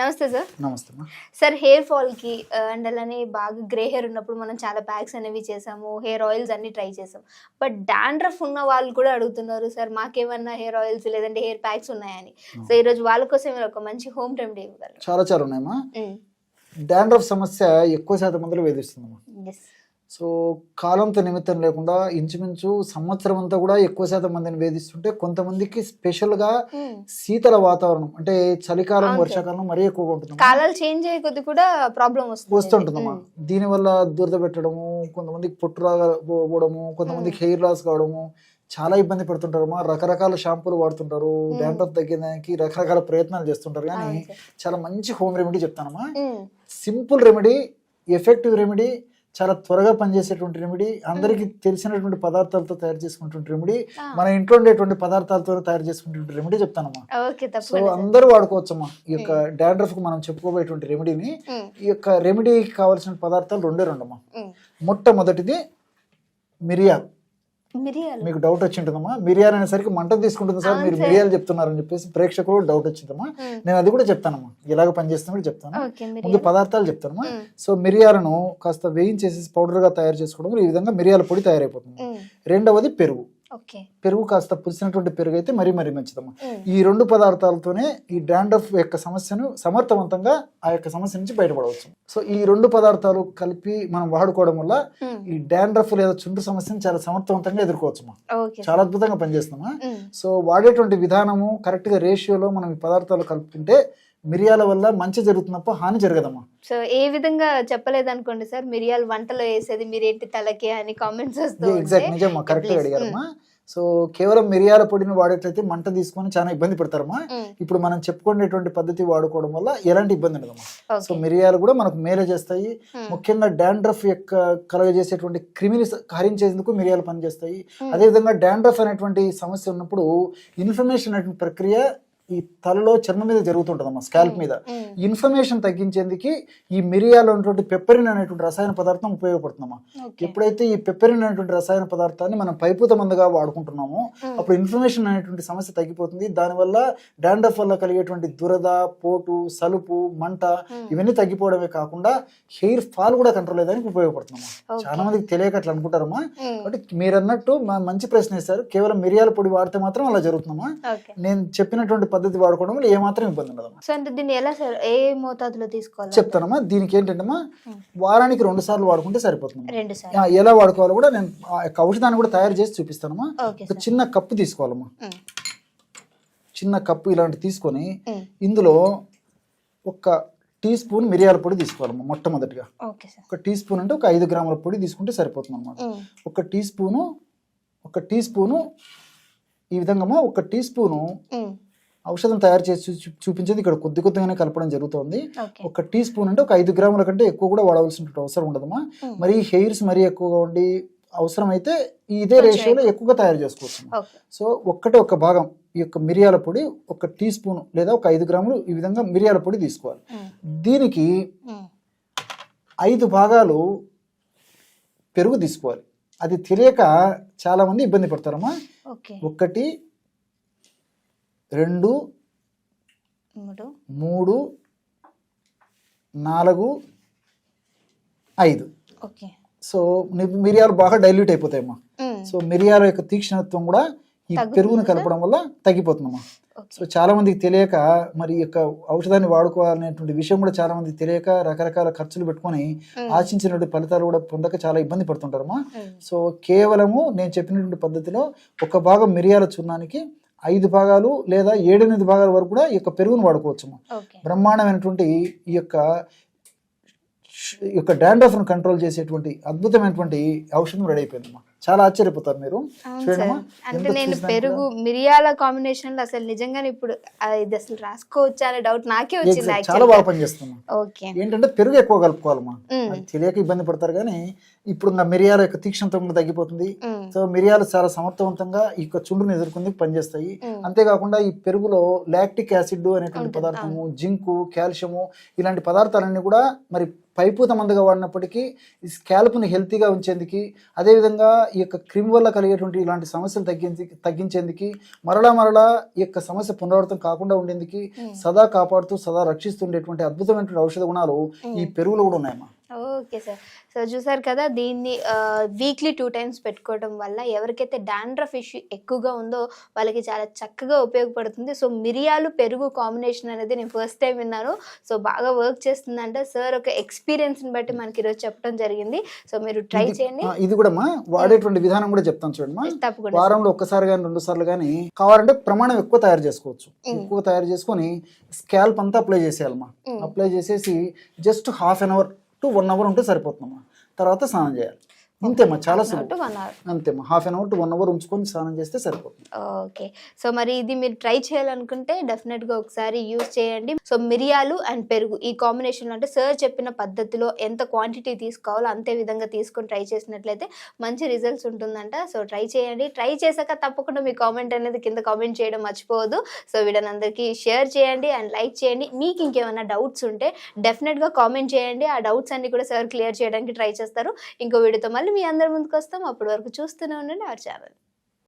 నమస్తే సార్. నమస్తే sir hair ఫాల్కి and అలానే బాగా గ్రే హెయిర్ ఉన్నప్పుడు మనం చాలా ప్యాక్స్ అనేవి చేసాము, హెయిర్ ఆయిల్స్ అన్ని ట్రై చేసాం. బట్ డాండ్రఫ్ ఉన్న వాళ్ళు కూడా అడుగుతున్నారు సార్ మాకేమన్నా హెయిర్ ఆయిల్స్ లేదంటే హెయిర్ ప్యాక్స్ ఉన్నాయని. సో ఈరోజు వాళ్ళ కోసం మీరు ఒక మంచి హోమ్ రెమెడీ ఇవ్వగలరు? చాలా ఉన్నాయమ్మా. డాండ్రఫ్ సమస్య ఎక్కువ శాతం మందిలో వేధిస్తుందమ్మా. సో కాలంతో నిమిత్తం లేకుండా ఇంచుమించు సంవత్సరం అంతా కూడా ఎక్కువ శాతం మందిని వేధిస్తుంటే, కొంతమందికి స్పెషల్గా శీతల వాతావరణం అంటే చలికాలం వర్షాకాలం మరీ ఎక్కువగా ఉంటుంది. కాలాలు చేంజ్ అయ్యే కొద్ది కూడా ప్రాబ్లం వస్తుంటుందమ్మా. దీనివల్ల దురద పెట్టడము, కొంతమందికి పొట్టు రావడము, కొంతమందికి హెయిర్ లాస్ కావడము, చాలా ఇబ్బంది పడుతుంటారమ్మా. రకరకాల షాంపూలు వాడుతుంటారు, డాండ్రఫ్ తగ్గడానికి రకరకాల ప్రయత్నాలు చేస్తుంటారు. కానీ చాలా మంచి హోమ్ రెమెడీ చెప్తానమ్మా. సింపుల్ రెమెడీ, ఎఫెక్టివ్ రెమెడీ, చాలా త్వరగా పనిచేసేటువంటి రెమెడీ, అందరికి తెలిసినటువంటి పదార్థాలతో తయారు చేసుకున్నటువంటి రెమెడీ, మన ఇంట్లో ఉండేటువంటి పదార్థాలతో తయారు చేసుకునేటువంటి రెమెడీ చెప్తానమ్మా. సో అందరూ వాడుకోవచ్చమ్మా. ఈ యొక్క డాండ్రఫ్ కు మనం చెప్పుకోబోయేటువంటి రెమెడీని. ఈ యొక్క రెమెడీకి కావాల్సిన పదార్థాలు రెండమ్మా. మొట్టమొదటిది మిరియాలు. మీకు డౌట్ వచ్చి ఉంటుందమ్మా, మిరియాలు అనేసరికి మంట తీసుకుంటుంది సార్, మీరు మిరియాలు చెప్తున్నారని చెప్పేసి ప్రేక్షకులు డౌట్ వచ్చిందమ్మా. నేను అది కూడా చెప్తానమ్మా, ఎలాగ పనిచేస్తున్నా కూడా చెప్తాను. ముందు పదార్థాలు చెప్తానమ్మా. సో మిరియాలను కాస్త వేయించేసి పౌడర్ గా తయారు చేసుకోవడం, ఈ విధంగా మిరియాల పొడి తయారైపోతుంది. రెండవది పెరుగు. పెరుగు కాస్త పులిసినటువంటి పెరుగు అయితే మరీ మంచిదమ్మా. ఈ రెండు పదార్థాలతోనే ఈ డాండ్రఫ్ యొక్క సమస్యను సమర్థవంతంగా ఆ యొక్క సమస్య నుంచి బయటపడవచ్చు. సో ఈ రెండు పదార్థాలు కలిపి మనం వాడుకోవడం వల్ల ఈ డాండ్రఫ్ లేదా చుండ్రు సమస్యను చాలా సమర్థవంతంగా ఎదుర్కోవచ్చమ్మా. చాలా అద్భుతంగా పనిచేస్తామా. సో వాడేటువంటి విధానము కరెక్ట్ గా రేషియోలో మనం ఈ పదార్థాలు కలుపుకుంటే మిరియాల వల్ల మంచి జరుగుతున్నప్ప హాని జరగదమ్మా. సో ఏ విధంగా చెప్పలేదు అనుకోండి సార్, మిరియాలు వంటలో వేసేది మీరేంటి తలకే అని కామెంట్స్ వస్తాయి. ఎగ్జాక్ట్ నిజమ్మా, కరెక్ట్ గా అడిగారమ్మా. సో కేవలం మిరియాల పొడిని వాడేట్లయితే మంట తీసుకొని చాలా ఇబ్బంది పడతారమ్మా. ఇప్పుడు మనం చెప్పుకునేటువంటి పద్ధతి వాడుకోవడం వల్ల ఎలాంటి ఇబ్బంది ఉండదమ్మా. సో మిరియాలు కూడా మనకు మేలు చేస్తాయి. ముఖ్యంగా డాండ్రఫ్ యొక్క కలగజేసేటువంటి క్రిమిని హరించేందుకు మిరియాలు పనిచేస్తాయి. అదేవిధంగా డాండ్రఫ్ అనేటువంటి సమస్య ఉన్నప్పుడు ఇన్ఫ్లమేషన్ అనేటువంటి ప్రక్రియ ఈ తలలో చర్మం మీద జరుగుతుంటదమ్మా, స్కాల్ప్ మీద. ఇన్ఫ్లమేషన్ తగ్గించేందుకు ఈ మిరియాలో ఉన్నటువంటి పెప్పరిన్ అనేటువంటి రసాయన పదార్థం ఉపయోగపడుతుందమ్మా. ఎప్పుడైతే ఈ పెప్పరిన్ అనేటువంటి రసాయన పదార్థాన్ని మనం పైపూత మందుగా వాడుకుంటున్నామో అప్పుడు ఇన్ఫ్లమేషన్ అనేటువంటి సమస్య తగ్గిపోతుంది. దానివల్ల డాండ్రఫ్ వల్ల కలిగేటువంటి దురద, పోటు, సలుపు, మంట ఇవన్నీ తగ్గిపోవడమే కాకుండా హెయిర్ ఫాల్ కూడా కంట్రోల్ అయ్యేదానికి ఉపయోగపడుతుందమ్మా. చాలా మందికి తెలియక అట్లా అనుకుంటారమ్మా. కాబట్టి మీరు అన్నట్టు మంచి ప్రశ్న వేస్తారు. కేవలం మిరియాల పొడి వాడితే మాత్రం అలా జరుగుతుందమ్మా. నేను చెప్పినటువంటి పద్ధతి వాడుకోవడం వల్ల ఏమాత్రం ఇబ్బంది ఉండదమ్మా. సో అంటే దీన్ని ఎలా సార్, ఏ మోతాదులో తీసుకోవాలి చెప్తానమ్మా. దీనికి ఏంటంటమ్మా, వారానికి 2 సార్లు వాడుకుంటే సరిపోతుంది. ఎలా వాడుకోవాలో కూడా నేను ఔషధాన్ని కూడా తయారు చేసి చూపిస్తానమ్మా. ఒక చిన్న కప్పు తీసుకోవాలమ్మా. చిన్న కప్పు ఇలాంటి తీసుకొని ఇందులో 1 టీ స్పూన్ మిరియాల పొడి తీసుకోవాలమ్మా. మొట్టమొదటిగా 1 టీ స్పూన్ అంటే ఒక 5 గ్రాముల పొడి తీసుకుంటే సరిపోతుంది అన్నమాట. 1 టీ స్పూను ఈ విధంగా 1 టీ స్పూను ఔషధం తయారు చేసి చూపించేది ఇక్కడ కొద్దిగానే కలపడం జరుగుతుంది. 1 టీ స్పూన్ అంటే ఒక 5 గ్రాముల కంటే ఎక్కువ కూడా వాడవలసిన అవసరం ఉండదమ్మా. మరి హెయిర్స్ మరీ ఎక్కువగా ఉండి అవసరం అయితే ఇదే రేషియోలో ఎక్కువగా తయారు చేసుకోవచ్చు. సో ఒక భాగం ఈ యొక్క మిరియాల పొడి 1 టీ స్పూన్ లేదా ఒక 5 గ్రాములు ఈ విధంగా మిరియాల పొడి తీసుకోవాలి. దీనికి 5 భాగాలు పెరుగు తీసుకోవాలి. అది తెలియక చాలా మంది ఇబ్బంది పడతారమ్మా. 1 2 3 4 5. సో మిరియాలు బాగా డైల్యూట్ అయిపోతాయమ్మా. సో మిరియాల యొక్క తీక్షణత్వం కూడా ఈ పెరుగును కలపడం వల్ల తగ్గిపోతుందమ్మా. సో చాలా మందికి తెలియక మరి యొక్క ఔషధాన్ని వాడుకోవాలనేటువంటి విషయం కూడా చాలా మందికి తెలియక రకరకాల ఖర్చులు పెట్టుకొని ఆశించినటువంటి ఫలితాలు కూడా పొందక చాలా ఇబ్బంది పడుతుంటారమ్మా. సో కేవలము నేను చెప్పినటువంటి పద్ధతిలో 1 భాగం మిరియాల చూర్ణానికి 5 భాగాలు లేదా 7-8 భాగాల వరకు కూడా ఈ యొక్క పెరుగును వాడుకోవచ్చు. బ్రహ్మాండమైనటువంటి ఈ యొక్క డాండ్రఫ్ ను కంట్రోల్ చేసేటువంటి అద్భుతమైనటువంటి ఔషధం రెడీ అయిపోయిందమ్మా. చాలా ఆశ్చర్యపోతారు మీరు. అంటే నేను పెరుగు మిరియాల కాంబినేషన్ లో అసలు నిజంగానే ఇప్పుడు ఇది అసలు రాసుకోవచ్చా అనే డౌట్ నాకే వచ్చింది. చాలా బాగా పనిచేస్తున్నా. ఏంటంటే పెరుగు ఎక్కువ కలుపుకోవాలమ్మా. తెలియక ఇబ్బంది పడతారు. కానీ ఇప్పుడు మిరియాల యొక్క తీక్షణత్వం తగ్గిపోతుంది. సో మిరియాలు చాలా సమర్థవంతంగా ఈ చుండును ఎదుర్కొందుకు పనిచేస్తాయి. అంతేకాకుండా ఈ పెరుగులో లాక్టిక్ యాసిడ్ అనేటువంటి పదార్థము, జింకు, కాల్షియము ఇలాంటి పదార్థాలన్నీ కూడా మరి పైపూత మందుగా వాడినప్పటికీ ఈ స్కాల్ప్ని హెల్తీగా ఉంచేందుకు, అదేవిధంగా ఈ యొక్క క్రిమి వల్ల కలిగేటువంటి ఇలాంటి సమస్యలు తగ్గించేందుకు, మరలా ఈ యొక్క సమస్య పునరావృతం కాకుండా ఉండేందుకు సదా కాపాడుతూ సదా రక్షిస్తుండేటువంటి అద్భుతమైనటువంటి ఔషధ గుణాలు ఈ పెరుగులో కూడా ఉన్నాయమ్మా. Okay sir. సో చూసారు కదా, దీన్ని వీక్లీ 2 టైమ్స్ పెట్టుకోవడం వల్ల ఎవరికైతే డాండ్రఫ్ ఇష్యూ ఎక్కువగా ఉందో వాళ్ళకి చాలా చక్కగా ఉపయోగపడుతుంది. సో మిరియాలు పెరుగు కాంబినేషన్ అనేది నేను ఫస్ట్ టైం విన్నాను. సో బాగా వర్క్ చేస్తుందంట. సార్ ఒక ఎక్స్పీరియన్స్ని బట్టి మనకి ఈరోజు చెప్పడం జరిగింది. సో మీరు ట్రై చేయండి. ఇది కూడా వాడేటువంటి విధానం కూడా చెప్తాను చూడమ్మా. తప్పకుండా వారంలో ఒక్కసారి కానీ 2 సార్లు కానీ కావాలంటే ప్రమాణం ఎక్కువ తయారు చేసుకోవచ్చు. ఎక్కువ తయారు చేసుకొని స్కాల్ప్ అంతా అప్లై చేసేయాలమ్మా. అప్లై చేసేసి just half an hour to 1 hour ఉంటే సరిపోతుందమ్మా. తర్వాత స్నానం చేయాలి. ఇంతేమ్మా, చాలా సులభం. అంతేమ్మా, half an hour to 1 hour ఉంచుకొని స్నానం చేస్తే సరిపోతుంది. ఓకే. సో మరి ఇది మీరు ట్రై చేయాలనుకుంటే డెఫినెట్గా ఒకసారి యూజ్ చేయండి. సో మిరియాలు అండ్ పెరుగు ఈ కాంబినేషన్లో అంటే సార్ చెప్పిన పద్ధతిలో ఎంత క్వాంటిటీ తీసుకోవాలో అంతే విధంగా తీసుకొని ట్రై చేసినట్లయితే మంచి రిజల్ట్స్ ఉంటుందంట. సో ట్రై చేయండి. ట్రై చేశాక తప్పకుండా మీ కామెంట్ అనేది కింద కామెంట్ చేయడం మర్చిపోవద్దు. సో వీడియోని అందరికీ షేర్ చేయండి అండ్ లైక్ చేయండి. మీకు ఇంకేమైనా డౌట్స్ ఉంటే డెఫినెట్గా కామెంట్ చేయండి. ఆ డౌట్స్ అన్ని కూడా సార్ క్లియర్ చేయడానికి ట్రై చేస్తారు. ఇంకో వీడియోతో మళ్ళీ మీ అందరి ముందుకు వస్తాం. అప్పటి వరకు చూస్తూనే ఉండండి అవర్ ఛానల్.